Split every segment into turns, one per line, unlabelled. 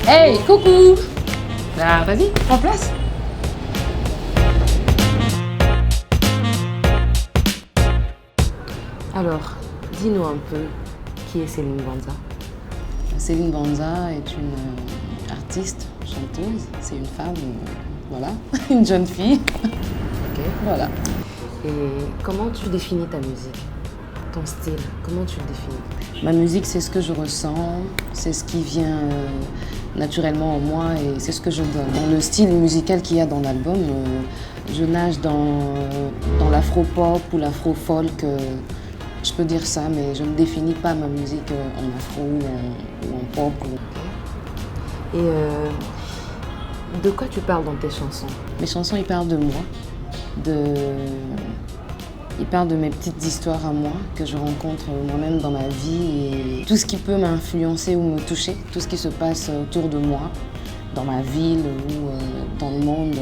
Hey, coucou! Bah, vas-y, prends place.
Alors, dis-nous un peu, qui est Céline Banza?
Céline Banza est une artiste, chanteuse, c'est une femme, voilà, une jeune fille.
Ok.
Voilà.
Et comment tu définis ta musique? Ton style, comment tu le définis?
Ma musique, c'est ce que je ressens, c'est ce qui vient naturellement en moi et c'est ce que je donne. Dans le style musical qu'il y a dans l'album, je nage dans l'afro-pop ou l'afro-folk. Je peux dire ça, mais je ne définis pas ma musique en afro ou en pop.
Et de quoi tu parles dans tes chansons?
Mes chansons, ils parlent de moi, ils parlent de mes petites histoires à moi que je rencontre moi-même dans ma vie et tout ce qui peut m'influencer ou me toucher, tout ce qui se passe autour de moi, dans ma ville ou dans le monde.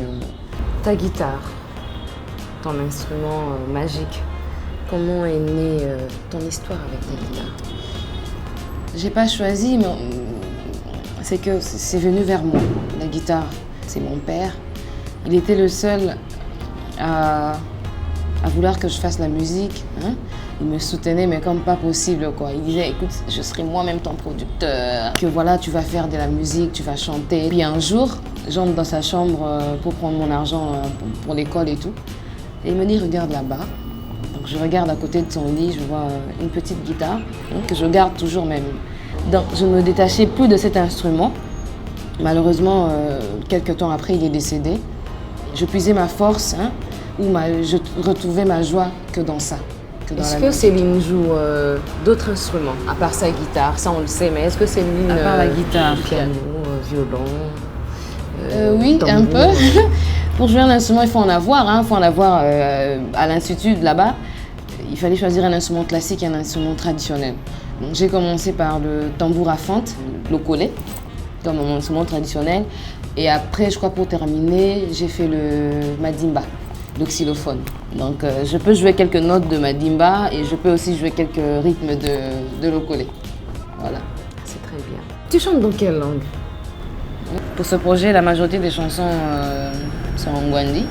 Ta guitare, ton instrument magique, comment est née ton histoire avec ta guitare?
J'ai pas choisi, mais c'est que c'est venu vers moi, la guitare. C'est mon père. Il était le seul à vouloir que je fasse la musique. Hein. Il me soutenait, mais comme pas possible, quoi. Il disait, écoute, je serai moi-même ton producteur. Que voilà, tu vas faire de la musique, tu vas chanter. Puis un jour, j'entre dans sa chambre pour prendre mon argent pour l'école et tout. Et il me dit, regarde là-bas. Donc je regarde à côté de son lit, je vois une petite guitare que je garde toujours même. Donc je ne me détachais plus de cet instrument. Malheureusement, quelques temps après, il est décédé. Je puisais ma force, je retrouvais ma joie que dans ça.
Est-ce que Céline joue d'autres instruments, à part sa guitare? Ça, on le sait, mais est-ce que Céline...
À part la guitare.
Piano, violon,
oui,
tambour.
un peu. Pour jouer un instrument, il faut en avoir. Il faut en avoir à l'institut là-bas. Il fallait choisir un instrument classique et un instrument traditionnel. Donc j'ai commencé par le tambour à fente, le ukulélé, comme mon instrument traditionnel. Et après, je crois pour terminer, j'ai fait le madimba, le xylophone. Donc je peux jouer quelques notes de madimba et je peux aussi jouer quelques rythmes de l'ukulélé. Voilà.
C'est très bien. Tu chantes dans quelle langue?
Pour ce projet, la majorité des chansons sont en Gwandi.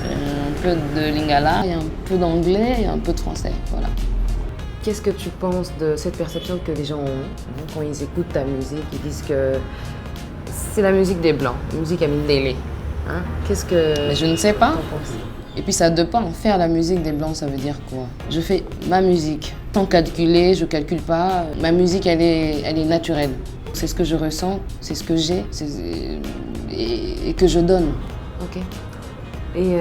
Un peu de lingala, et un peu d'anglais et un peu de français. Voilà.
Qu'est-ce que tu penses de cette perception que les gens ont quand ils écoutent ta musique? Ils disent que c'est la musique des Blancs, la musique à Mindélé. Qu'est-ce que...
Mais je ne sais pas.
t'en penses?
Et puis ça dépend. Faire la musique des Blancs, ça veut dire quoi? Je fais ma musique. Sans calculer, je ne calcule pas. Ma musique, elle est naturelle. C'est ce que je ressens, c'est ce que j'ai et que je donne.
Ok. Et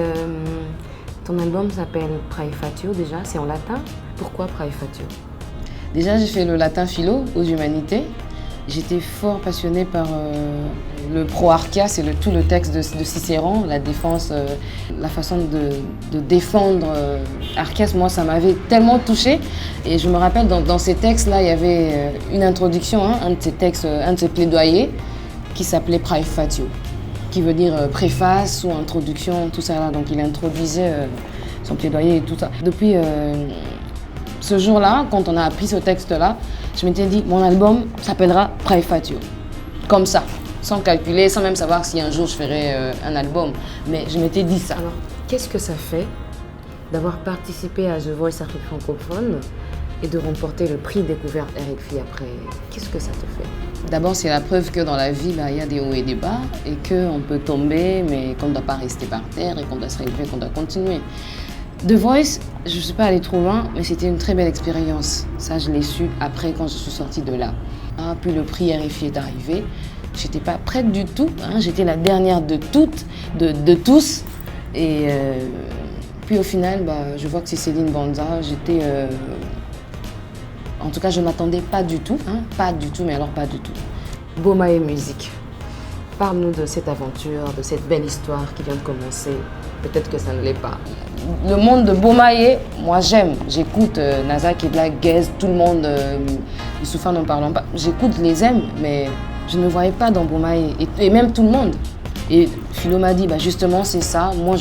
ton album s'appelle Praefatio déjà, c'est en latin. Pourquoi Praefatio?
Déjà, j'ai fait le latin philo aux humanités. J'étais fort passionnée par le pro-archia, c'est tout le texte de Cicéron, la défense, la façon de défendre Archias. Moi, ça m'avait tellement touchée. Et je me rappelle, dans ces textes-là, il y avait une introduction, un de ces textes, un de ces plaidoyers, qui s'appelait Praefatio, qui veut dire préface ou introduction, tout ça là. Donc il introduisait son plaidoyer et tout ça. Depuis ce jour-là, quand on a appris ce texte-là, je m'étais dit, mon album s'appellera Praefatio. Comme ça, sans calculer, sans même savoir si un jour je ferais un album. Mais je m'étais dit ça.
Alors, qu'est-ce que ça fait d'avoir participé à The Voice Afrique francophone et de remporter le prix découverte RFI après? Qu'est-ce que ça te fait?
D'abord, c'est la preuve que dans la vie, il y a des hauts et des bas et qu'on peut tomber, mais qu'on ne doit pas rester par terre et qu'on doit se relever, qu'on doit continuer. The Voice, je ne suis pas allée trop loin, mais c'était une très belle expérience. Ça, je l'ai su après, quand je suis sortie de là. Puis le prix RFI est arrivé. Je n'étais pas prête du tout. J'étais la dernière de toutes, de tous. Et puis au final, je vois que c'est Céline Banza. En tout cas, je ne m'attendais pas du tout. Pas du tout, mais alors pas du tout.
Bomaye Musique. Parle-nous de cette aventure, de cette belle histoire qui vient de commencer. Peut-être que ça ne l'est pas.
Le monde de Bomaye, moi j'aime. J'écoute Naza Kidla, Guez, tout le monde, Youssoufa n'en parlons pas. J'écoute, les aime, mais je ne me voyais pas dans Bomaye. Et même tout le monde. Et Philo m'a dit, justement c'est ça, moi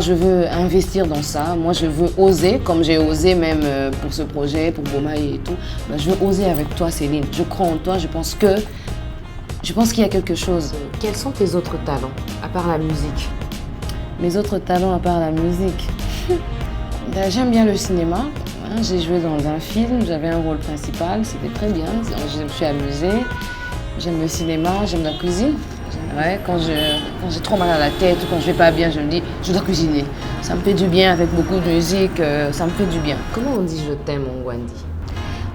je veux investir dans ça, moi je veux oser, comme j'ai osé même pour ce projet, pour Bomaye et tout. Je veux oser avec toi Céline, je crois en toi, je pense que Je pense qu'il y a quelque chose.
Quels sont tes autres talents, à part la musique?
Mes autres talents à part la musique. Ben, j'aime bien le cinéma. Hein, j'ai joué dans un film, j'avais un rôle principal, c'était très bien. Je me suis amusée. J'aime le cinéma, j'aime la cuisine. Ouais, quand j'ai trop mal à la tête ou quand je vais pas bien, je me dis je dois cuisiner. Ça me fait du bien avec beaucoup de musique, ça me fait du bien.
Comment on dit je t'aime en Gwandi?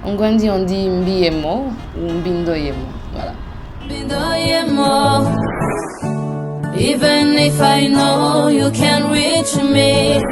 En Gwandi, on dit mbi emo ou mbindo yemo. Voilà.
Even if I know you can't reach me.